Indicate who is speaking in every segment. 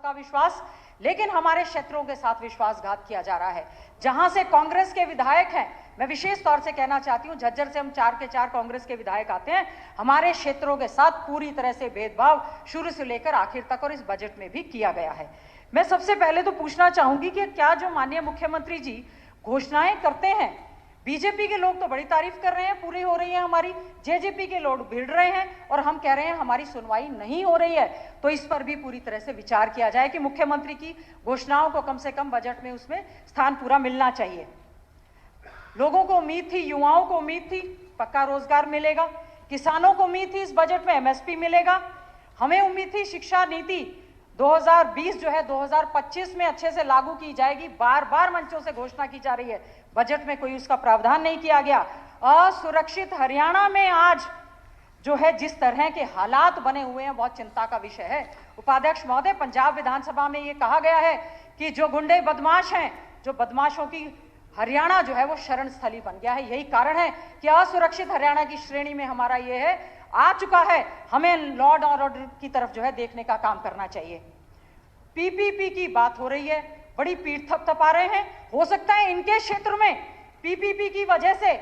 Speaker 1: सबका विश्वास, लेकिन हमारे क्षेत्रों के साथ विश्वासघात किया जा रहा है। जहां से कांग्रेस के विधायक हैं, मैं विशेष तौर से कहना चाहती हूं, झज्जर से हम 4 के 4 कांग्रेस के विधायक आते हैं, हमारे क्षेत्रों के साथ पूरी तरह से भेदभाव शुरू से लेकर आखिर तक और इस बजट में भी किया गया है। मैं सबसे पहले तो पूछना चाहूंगी कि क्या जो माननीय मुख्यमंत्री जी घोषणाएं करते हैं, बीजेपी के लोग तो बड़ी तारीफ कर रहे हैं, पूरी हो रही है हमारी, जेजेपी के लोग भिड़ रहे हैं और हम कह रहे हैं हमारी सुनवाई नहीं हो रही है, तो इस पर भी पूरी तरह से विचार किया जाए कि मुख्यमंत्री की घोषणाओं को कम से कम बजट में उसमें स्थान पूरा मिलना चाहिए। लोगों को उम्मीद थी, युवाओं को उम्मीद थी पक्का रोजगार मिलेगा, किसानों को उम्मीद थी इस बजट में एमएसपी मिलेगा, हमें उम्मीद थी शिक्षा नीति 2020 जो है 2025 में अच्छे से लागू की जाएगी, बार बार मंचों से घोषणा की जा रही है, बजट में कोई उसका प्रावधान नहीं किया गया। असुरक्षित हरियाणा में आज जो है जिस तरह के हालात बने हुए हैं, बहुत चिंता का विषय है। उपाध्यक्ष महोदय, पंजाब विधानसभा में ये कहा गया है कि जो गुंडे बदमाश हैं, जो बदमाशों की हरियाणा जो है वो शरण स्थली बन गया है। यही कारण है कि असुरक्षित हरियाणा की श्रेणी में हमारा ये है आ चुका है। हमें लॉ एंड ऑर्डर की तरफ जो है देखने का काम करना चाहिए। पीपीपी की बात हो रही है, बड़ी पीठ थपथपा रहे हैं। हो सकता है इनके क्षेत्र में पीपीपी की वजह से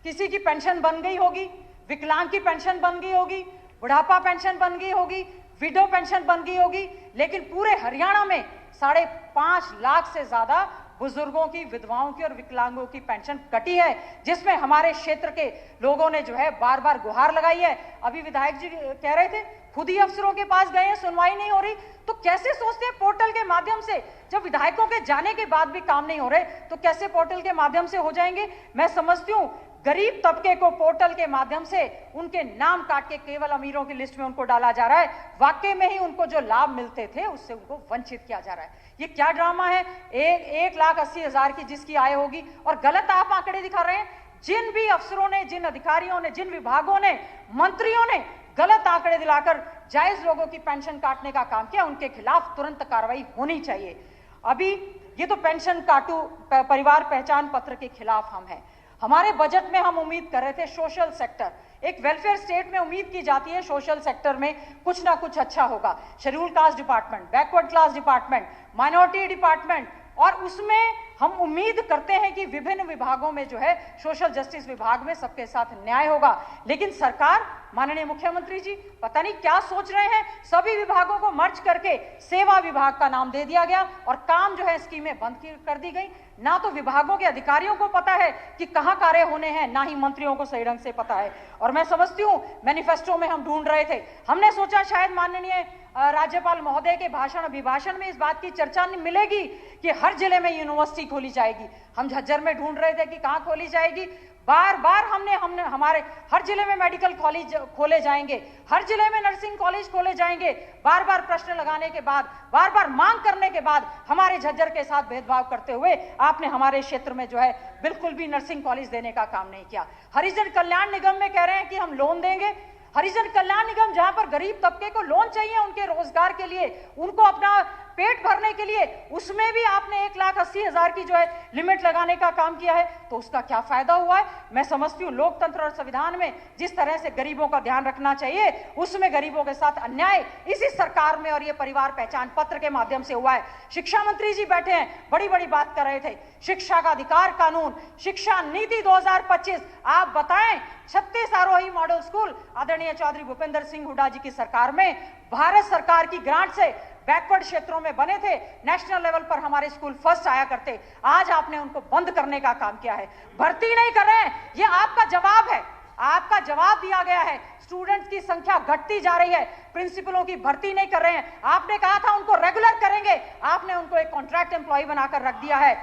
Speaker 1: किसी की पेंशन बन गई होगी, विकलांग की पेंशन बन गई होगी, बुढ़ापा पेंशन बन गई होगी, विडो पेंशन बन गई होगी, लेकिन पूरे हरियाणा में 5.5 लाख से ज्यादा बुजुर्गों की, विधवाओं की और विकलांगों की पेंशन कटी है, जिसमें हमारे क्षेत्र के लोगों ने जो है बार बार गुहार लगाई है। अभी विधायक जी कह रहे थे खुद ही अफसरों के पास गए हैं, सुनवाई नहीं हो रही, तो कैसे सोचते हैं पोर्टल के माध्यम से, जब विधायकों के जाने के बाद भी काम नहीं हो रहे तो कैसे पोर्टल के माध्यम से हो जाएंगे। मैं समझती हूं गरीब तबके को पोर्टल के माध्यम से उनके नाम काट के केवल अमीरों की लिस्ट में उनको डाला जा रहा है। वाकई में ही उनको जो लाभ मिलते थे उससे उनको वंचित किया जा रहा है। ये क्या ड्रामा है? 1,80,000 की जिसकी आय होगी, और गलत आप आंकड़े दिखा रहे हैं। जिन भी अफसरों ने, जिन अधिकारियों ने, जिन विभागों ने, मंत्रियों ने गलत आंकड़े दिलाकर जायज लोगों की पेंशन काटने का काम किया, उनके खिलाफ तुरंत कार्रवाई होनी चाहिए। अभी ये तो पेंशन काटू परिवार पहचान पत्र के खिलाफ हम हैं। हमारे बजट में हम उम्मीद कर रहे थे सोशल सेक्टर, एक वेलफेयर स्टेट में उम्मीद की जाती है सोशल सेक्टर में कुछ ना कुछ अच्छा होगा। Schedule caste department, backward class department, minority department, और उसमें हम उम्मीद करते हैं कि विभिन्न विभागों में जो है सोशल जस्टिस विभाग में सबके साथ न्याय होगा। लेकिन सरकार, माननीय मुख्यमंत्री जी पता नहीं क्या सोच रहे हैं, सभी विभागों को मर्ज करके सेवा विभाग का नाम दे दिया गया और काम जो है स्कीमें बंद कर दी गई। ना तो विभागों के अधिकारियों को पता है कि कहां कार्य होने हैं, ना ही मंत्रियों को सही ढंग से पता है। और मैं समझती हूं मैनिफेस्टो में हम ढूंढ रहे थे, हमने सोचा शायद माननीय राज्यपाल महोदय के अभिभाषण में इस बात की चर्चा मिलेगी कि हर जिले में यूनिवर्सिटी खोली जाएगी। हम झज्जर में ढूंढ रहे थे कि कहां खोली जाएगी। बार बार हमने हमारे हर जिले में मेडिकल कॉलेज खोले जाएंगे, हर जिले में नर्सिंग कॉलेज खोले जाएंगे। बार बार प्रश्न लगाने के बाद, बार बार मांग करने के बाद हमारे झज्जर के साथ भेदभाव करते हुए आपने हमारे क्षेत्र में जो है बिल्कुल भी नर्सिंग कॉलेज देने का काम नहीं किया। हरिजन कल्याण निगम में कह रहे हैं कि हम लोन देंगे। हरिजन कल्याण निगम जहां पर गरीब तबके को लोन चाहिए उनके रोजगार के लिए, उनको अपना पेट भरने के लिए, उसमें भी आपने 1,80,000 की जो है लिमिट लगाने का काम किया है, तो उसका क्या फायदा हुआ है? मैं समझती हूँ लोकतंत्र और संविधान में जिस तरह से गरीबों का ध्यान रखना चाहिए, उसमें गरीबों के साथ अन्याय इसी सरकार में और ये परिवार पहचान पत्र के माध्यम से हुआ है। शिक्षा मंत्री जी बैठे हैं, बड़ी बड़ी बात कर रहे थे, शिक्षा का अधिकार कानून, शिक्षा नीति 2025, आप बताएं 36 आरोही मॉडल स्कूल आदरणीय चौधरी भूपेंद्र सिंह हुड्डा जी की सरकार में भारत सरकार की ग्रांट से बैकवर्ड क्षेत्रों में बने थे, नेशनल लेवल पर हमारे स्कूल फर्स्ट आया करते, आज आपने उनको बंद करने का काम किया है, भर्ती नहीं कर रहे हैं। ये आपका जवाब है, आपका जवाब दिया गया है। स्टूडेंट्स की संख्या घटती जा रही है, प्रिंसिपलों की भर्ती नहीं कर रहे हैं। आपने कहा था उनको रेगुलर करेंगे, आपने उनको एक कॉन्ट्रैक्ट एम्प्लॉय बनाकर रख दिया है।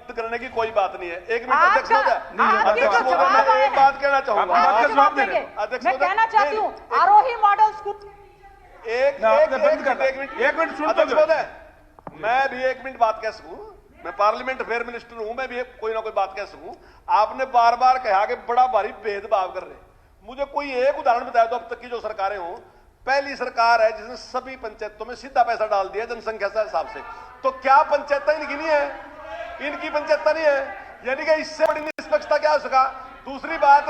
Speaker 2: करने की कोई बात नहीं है। एक मिनट अध्यक्ष महोदय,
Speaker 1: एक
Speaker 2: बात कहना चाहूंगा,
Speaker 1: मैं कहना चाहती हूँ आरोही मॉडल स्कूल
Speaker 2: एक मिनट अध्यक्ष महोदय, मैं भी 1 मिनट बात कह सकूं? मैं पार्लियामेंट अफेयर मिनिस्टर हूं, मैं भी कोई ना कोई बात कह सकूं। आपने बार बार कहा कि बड़ा भारी भेदभाव कर रहे, मुझे कोई एक उदाहरण बताया तो अब तक की जो सरकारें हों। पहली सरकार है जिसने सभी पंचायतों में सीधा पैसा डाल दिया जनसंख्या के हिसाब से, तो क्या पंचायत इनकी नहीं है? इनकी पंचायत नहीं है, यानी कि इससे बड़ी निष्पक्षता क्या हो सका? दूसरी बात,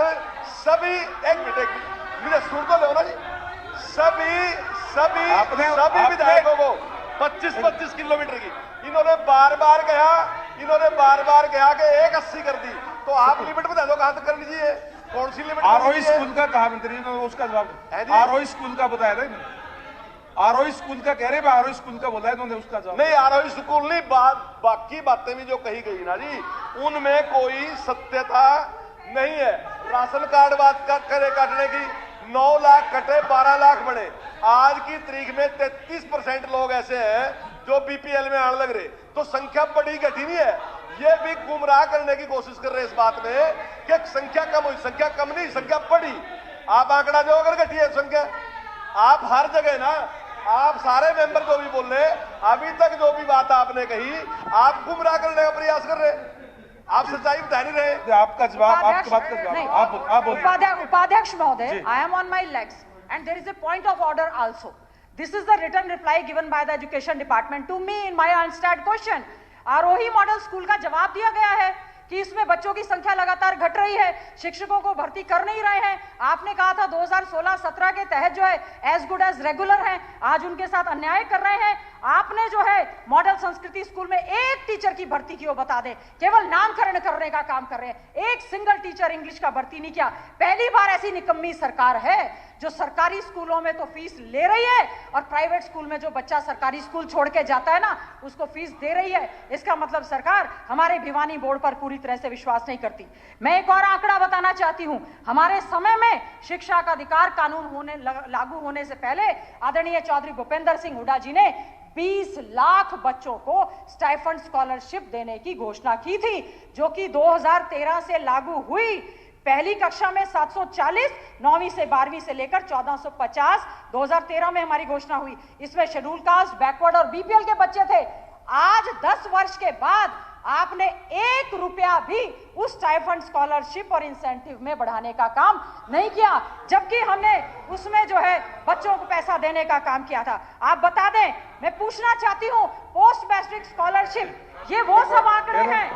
Speaker 2: सभी एक मिनट सुन तो लो ना जी, सभी विधायकों को 25-25 किलोमीटर की। इन्होंने बार बार कहा कि 180 कर दी, तो आप लिमिट बता दो कहां तक कर लीजिए, कौन सी लिमिट?
Speaker 3: आरोही स्कूल का कहा मंत्री ने, उसका जवाब आरोही स्कूल का बताया था, आरोही स्कूल का कह रहे हैं, आरोही स्कूल का बोला है उन्होंने, उसका जवाब
Speaker 2: नहीं। आरोही स्कूल नहीं, बाकी बातें भी जो कही गई ना जी, उनमें कोई सत्यता नहीं है। राशन कार्ड बात करे काटने की, 9 लाख कटे 12 लाख बढ़े। आज की तारीख में 33% लोग ऐसे हैं जो बीपीएल में आने लग रहे, तो संख्या बड़ी घटी नहीं है। ये भी गुमराह करने की कोशिश कर रहे हैं इस बात में कि संख्या कम हुई। संख्या कम नहीं, संख्या बढ़ी। आप आंकड़ा जो अगर घटी है संख्या, आप हर जगह ना, आप सारे मेंबर जो भी बोल रहे, अभी तक जो भी बात आपने कही, आप गुमराह करने का प्रयास कर रहे, आप सच्चाई बता नहीं रहे।
Speaker 3: आपका जवाब, आपकी बात का जवाब आप बोलिए।
Speaker 1: उपाध्यक्ष महोदय, I am on my legs and there is a point of order also. This is the written reply given by the Education Department to me in my unanswered question. Aarohi model school का जवाब दिया गया है कि इसमें बच्चों की संख्या लगातार घट रही है, शिक्षकों को भर्ती कर नहीं रहे हैं। आपने कहा था 2016-17 के तहत जो है एज गुड एज रेगुलर हैं, आज उनके साथ अन्याय कर रहे हैं। आपने जो है मॉडल संस्कृति स्कूल में एक टीचर की भर्ती की, वो बता दें, केवल नामकरण करने का काम कर रहे हैं, एक सिंगल टीचर इंग्लिश का भर्ती नहीं किया। पहली बार ऐसी निकम्मी सरकार है जो सरकारी स्कूलों में तो फीस ले रही है और प्राइवेट स्कूल में जो बच्चा सरकारी स्कूल छोड़ के जाता है ना, उसको फीस दे रही है। इसका मतलब सरकार हमारे भिवानी बोर्ड पर पूरी तरह से विश्वास नहीं करती। मैं एक और आंकड़ा बताना चाहती हूं। हमारे समय में शिक्षा का अधिकार कानून लागू होने से पहले आदरणीय चौधरी भूपेंद्र सिंह हुड्डा जी ने 20 लाख बच्चों को स्टाइफंड स्कॉलरशिप देने की घोषणा की थी, जो कि 2013 से लागू हुई। पहली कक्षा में 740, 9वीं से 12वीं से लेकर 1450 2013 में हमारी घोषणा हुई। इसमें शेड्यूल कास्ट, बैकवर्ड और बीपीएल के बच्चे थे। आज 10 वर्ष के बाद आपने 1 रुपया भी उस स्टाइफंड स्कॉलरशिप और इंसेंटिव में बढ़ाने का काम नहीं किया, जबकि हमने उसमें जो है बच्चों को पैसा देने का काम किया था। आप बता दें, मैं पूछना चाहती हूँ, पोस्ट मैट्रिक स्कॉलरशिप, ये वो सब आंकड़े हैं,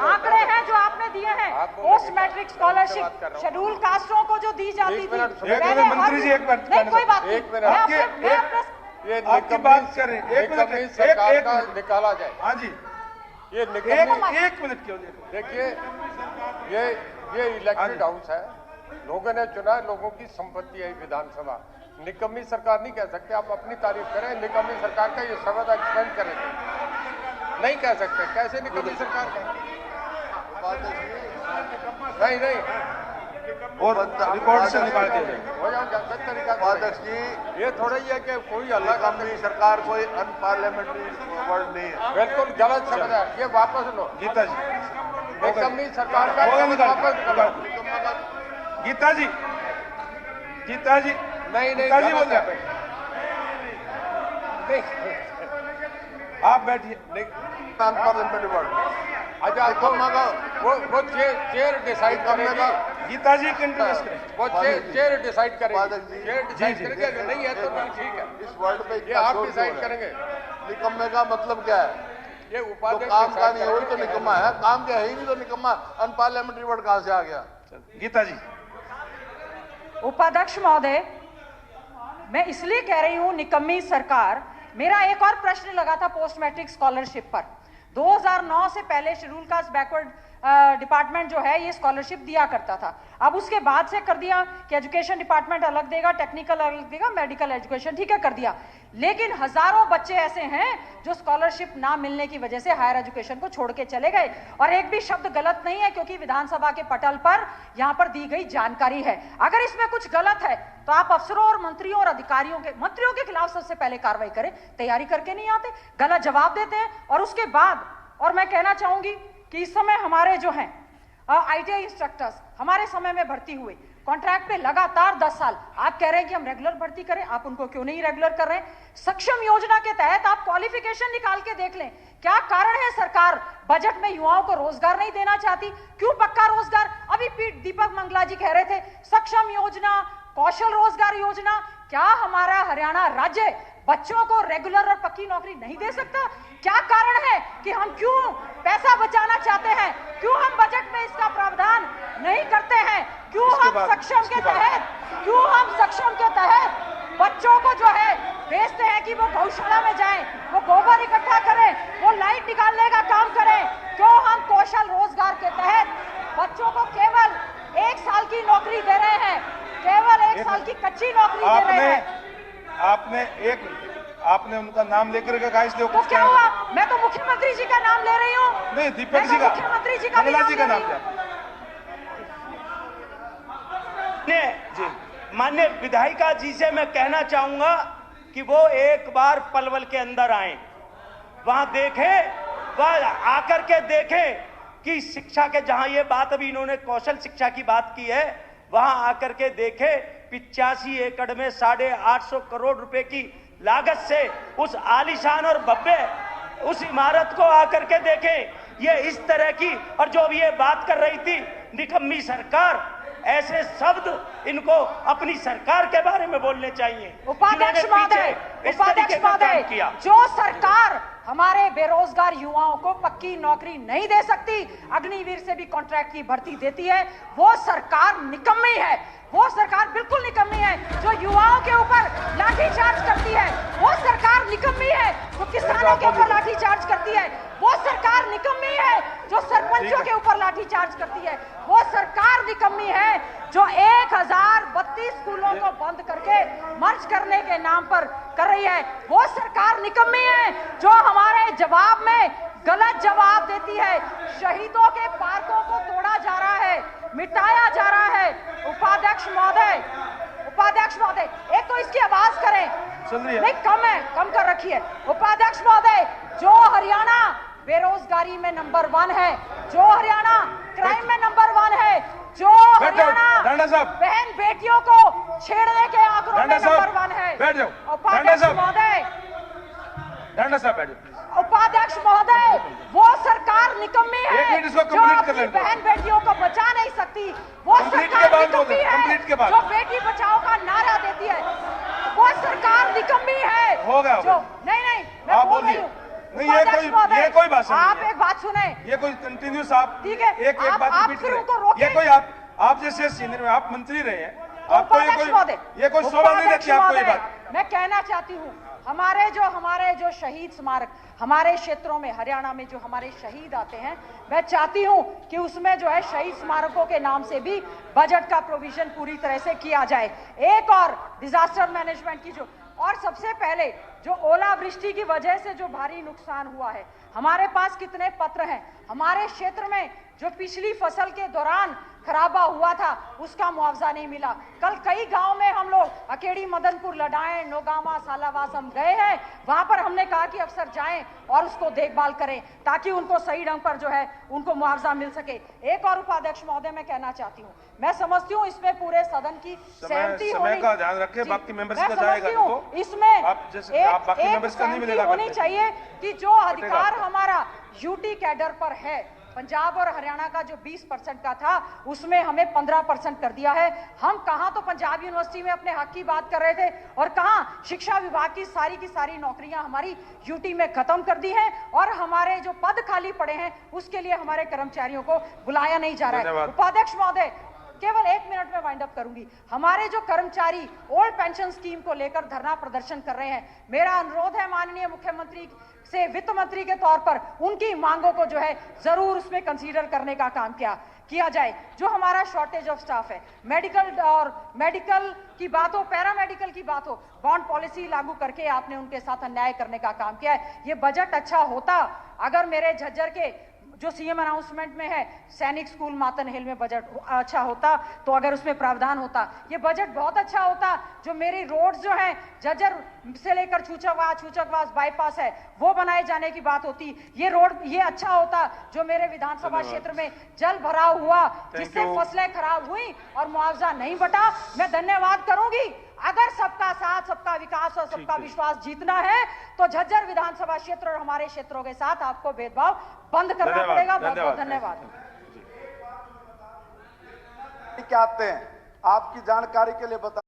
Speaker 1: आंकड़े हैं जो आपने दिए हैं। पोस्ट मैट्रिक स्कॉलरशिप शेड्यूल कास्टों को जो दी जाती थी,
Speaker 3: मंत्री जी एक मिनट,
Speaker 1: नहीं कोई बात नहीं,
Speaker 3: आपकी बात करें, एक मिनट
Speaker 4: निकाला जाए।
Speaker 3: हाँ जी,
Speaker 4: ये
Speaker 3: एक मिनट क्यों?
Speaker 4: देखिए, ये इलेक्टेड हाउस है, लोगों ने चुना, लोगों की संपत्ति है विधानसभा। निकम्मी सरकार नहीं कह सकते। आप अपनी तारीफ करें, निकम्मी सरकार का ये शब्द एक्सपेंड करेंगे, नहीं कह सकते। कैसे निकम्मी सरकार कहें? नहीं,
Speaker 3: और रिकॉर्ड से निकाल के
Speaker 4: हो जाओ तरीका।
Speaker 2: अध्यक्ष जी,
Speaker 4: ये थोड़ा ही है कि कोई अल्लाह का
Speaker 2: सरकार कोई अनपार्लियामेंट्री वर्ड नहीं है,
Speaker 4: बिल्कुल गलत शब्द है, ये वापस लो।
Speaker 3: गीता जी,
Speaker 4: निकम्मी सरकार का वापस करो।
Speaker 3: गीता जी,
Speaker 4: नहीं,
Speaker 3: गीता जी बोल रहे, आप बैठिए।
Speaker 2: Unparliamentary word.
Speaker 4: अच्छा, वो चेयर डिसाइड करेगी।
Speaker 3: गीता जी कंटिन्यूस करें,
Speaker 4: वो चेयर डिसाइड करेगी। चेयर डिसाइड
Speaker 3: जी।
Speaker 4: करेंगे, नहीं है तो नहीं, ठीक है।
Speaker 2: इस वर्ड पे
Speaker 4: ये आप डिसाइड करेंगे।
Speaker 2: निकम्मे का मतलब क्या है?
Speaker 4: ये
Speaker 2: तो
Speaker 4: उपाध्यक्ष
Speaker 2: काम का नहीं हो तो
Speaker 4: करेंगे।
Speaker 2: निकम्मा है, काम क्या है ही नहीं तो निकम्मा। अनपार्लियामेंट्री वर्ड कहां से आ गया?
Speaker 3: गीता जी।
Speaker 1: उपाध्यक्ष महोदय, मैं इसलिए कह रही हूं निकम्मी सरकार। मेरा एक और प्रश्न लगा था पोस्ट मैट्रिक स्कॉलरशिप पर। 2009 से पहले शेड्यूल कास्ट बैकवर्ड डिपार्टमेंट जो है ये स्कॉलरशिप दिया करता था। अब उसके बाद से कर दिया कि एजुकेशन डिपार्टमेंट अलग देगा, टेक्निकल अलग देगा, मेडिकल एजुकेशन, ठीक है, कर दिया। लेकिन हजारों बच्चे ऐसे हैं जो स्कॉलरशिप ना मिलने की वजह से हायर एजुकेशन को छोड़ के चले गए। और एक भी शब्द गलत नहीं है, क्योंकि विधानसभा के पटल पर यहां पर दी गई जानकारी है। अगर इसमें कुछ गलत है तो आप अफसरों और मंत्रियों और अधिकारियों के खिलाफ सबसे पहले कार्रवाई करें। तैयारी करके नहीं आते, गलत जवाब देते हैं। और उसके बाद, और मैं कहना चाहूंगी कि इस समय हमारे जो हैं आईटीआई इंस्ट्रक्टर्स हमारे समय में भर्ती हुए कॉन्ट्रैक्ट पे लगातार 10 साल। आप कह रहे हैं कि हम रेगुलर भर्ती करें, आप उनको क्यों नहीं रेगुलर कर रहे हैं? सक्षम योजना के तहत आप क्वालिफिकेशन निकाल के देख लें। क्या कारण है सरकार बजट में युवाओं को रोजगार नहीं देना चाहती? क्यों पक्का रोजगार? अभी दीपक मंगला जी कह रहे थे सक्षम योजना, कौशल रोजगार योजना। क्या हमारा हरियाणा राज्य बच्चों को रेगुलर और पक्की नौकरी नहीं दे सकता? क्या कारण है कि हम क्यों पैसा बचाना चाहते हैं? क्यों हम बजट में इसका प्रावधान नहीं करते हैं? क्यों हम सक्षम के तहत बच्चों को जो है भेजते हैं कि वो गौशाला में जाएं, वो गोबर इकट्ठा करें, वो लाइट निकालने का काम करें। क्यों हम कौशल रोजगार के तहत बच्चों को केवल 1 साल की नौकरी दे रहे हैं, केवल 1 साल की कच्ची नौकरी दे रहे हैं?
Speaker 3: आपने उनका नाम लेकर के कहा, इसलिए
Speaker 1: तो क्या हुआ? मैं तो मुख्यमंत्री जी का नाम ले रही हूँ।
Speaker 3: नहीं, दीपक जी का,
Speaker 1: मुख्यमंत्री जी का
Speaker 3: कमला जी का नाम लिया।
Speaker 5: माननीय विधायिका जी से मैं कहना चाहूंगा कि वो एक बार पलवल के अंदर आए, वहां देखें, वह आकर के देखें कि शिक्षा के जहां ये बात अभी इन्होंने कौशल शिक्षा की बात की है, वहां आकर के देखें 85 एकड़ में 850 करोड़ रुपए की लागत से उस आलीशान और भव्य उस इमारत को आकर के देखें। ये इस तरह की, और जो अभी ये बात कर रही थी निकम्मी सरकार, ऐसे शब्द इनको अपनी सरकार के बारे में बोलने चाहिए।
Speaker 1: उपाध्यक्ष महोदय, जो सरकार हमारे बेरोजगार युवाओं को पक्की नौकरी नहीं दे सकती, अग्निवीर से भी कॉन्ट्रैक्ट की भर्ती देती है, वो सरकार निकम्मी है। वो सरकार बिल्कुल निकम्मी है जो युवाओं के ऊपर लाठीचार्ज करती है। वो सरकार निकम्मी है जो किसानों के ऊपर लाठीचार्ज करती है। वो सरकार निकम्मी है जो सरपंचों के ऊपर लाठीचार्ज करती है। वो सरकार निकम्मी है जो 1032 स्कूलों को बंद करके मर्ज करने के नाम पर कर रही है। वो सरकार निकम्मी है जो हमारे जवाब में गलत जवाब देती है। शहीदों के पार्कों को तोड़ा जा रहा है, मिटाया जा रहा है। उपाध्यक्ष महोदय, एक तो इसकी आवाज करें, नहीं कम है, कम कर रखी है। उपाध्यक्ष महोदय, जो हरियाणा बेरोजगारी में नंबर 1 है, जो हरियाणा क्राइम में नंबर 1 है, जो हरियाणा बहन बेटियों को छेड़ने के आंकड़ों में नंबर 1 है। उपाध्यक्ष महोदय, वो सरकार निकम्मी है जो अपनी बहन बेटियों को बचा नहीं सकती। वो सरकार निकम्मी है जो बेटी बचाओ का नारा देती है। वो सरकार निकम्मी है जो नहीं मैं बोल रही हूँ।
Speaker 3: ये कोई बात नहीं।
Speaker 1: आप एक बात सुने,
Speaker 3: ये कोई कंटिन्यूस, आप
Speaker 1: ठीक है,
Speaker 3: एक बात
Speaker 1: आप फिर उनको रोकें।
Speaker 3: ये कोई आप जैसे सीनियर में आप मंत्री रहे हैं, आपको ये कोई शोभा नहीं देती आपको ये बात।
Speaker 1: मैं कहना चाहती हूँ, हमारे जो शहीद स्मारक हमारे क्षेत्रों में, हरियाणा में जो हमारे शहीद आते हैं, मैं चाहती हूं कि उसमें जो है शहीद स्मारकों के नाम से भी बजट का प्रोविजन पूरी तरह से किया जाए। एक और डिजास्टर मैनेजमेंट की और सबसे पहले जो ओलावृष्टि की वजह से जो भारी नुकसान हुआ है, हमारे पास कितने पत्र हैं। हमारे क्षेत्र में जो पिछली फसल के दौरान खराबा हुआ था उसका मुआवजा नहीं मिला। कल कई गांव में हम लोग अकेड़ी, मदनपुर, लडाएं, नौगामा, सालावास हम गए हैं। वहां पर हमने कहा कि अफसर जाएं और उसको देखभाल करें ताकि उनको सही ढंग पर जो है उनको मुआवजा मिल सके। एक और उपाध्यक्ष महोदय मैं कहना चाहती हूँ, मैं समझती हूँ इसमें पूरे सदन की सहमति होनी चाहिए कि जो अधिकार हमारा यूटी कैडर पर है, पंजाब और हरियाणा का जो 20% का था उसमें हमें 15% कर दिया है। हम कहां तो पंजाब यूनिवर्सिटी में अपने हक की बात कर रहे थे और कहां शिक्षा विभाग की सारी नौकरियां हमारी यूटी में खत्म कर दी हैं और हमारे जो पद खाली पड़े हैं उसके लिए हमारे कर्मचारियों को बुलाया नहीं जा रहा है। उपाध्यक्ष महोदय, केवल 1 मिनट में वाइंड अप करूंगी। हमारे जो कर्मचारी ओल्ड पेंशन स्कीम को लेकर धरना प्रदर्शन कर रहे हैं, मेरा अनुरोध है माननीय मुख्यमंत्री से, वित्त मंत्री के तौर पर उनकी मांगों को जो है जरूर उसमें कंसीडर करने का काम किया जाए। जो हमारा शॉर्टेज ऑफ स्टाफ है, मेडिकल की बात हो, पैरामेडिकल की बात हो, बॉन्ड पॉलिसी लागू करके आपने उनके साथ अन्याय करने का काम किया है। ये बजट अच्छा होता अगर मेरे झज्जर के जो सीएम अनाउंसमेंट में है सैनिक स्कूल मातन हिल में बजट अच्छा होता, तो अगर उसमें प्रावधान होता, ये बजट बहुत अच्छा होता। जो मेरी रोड्स जो हैं झज्जर से लेकर छूचकवास बाईपास है वो बनाए जाने की बात होती, ये रोड ये अच्छा होता। जो मेरे विधानसभा क्षेत्र में जल भराव हुआ जिससे फसलें खराब हुई और मुआवजा नहीं बटा, मैं धन्यवाद करूंगी। अगर सबका साथ, सबका विकास और सबका विश्वास जीतना है तो झज्जर विधानसभा क्षेत्र और हमारे क्षेत्रों के साथ आपको भेदभाव बंद करना पड़ेगा। बहुत बहुत धन्यवाद।
Speaker 6: क्या आते हैं आपकी जानकारी के लिए बता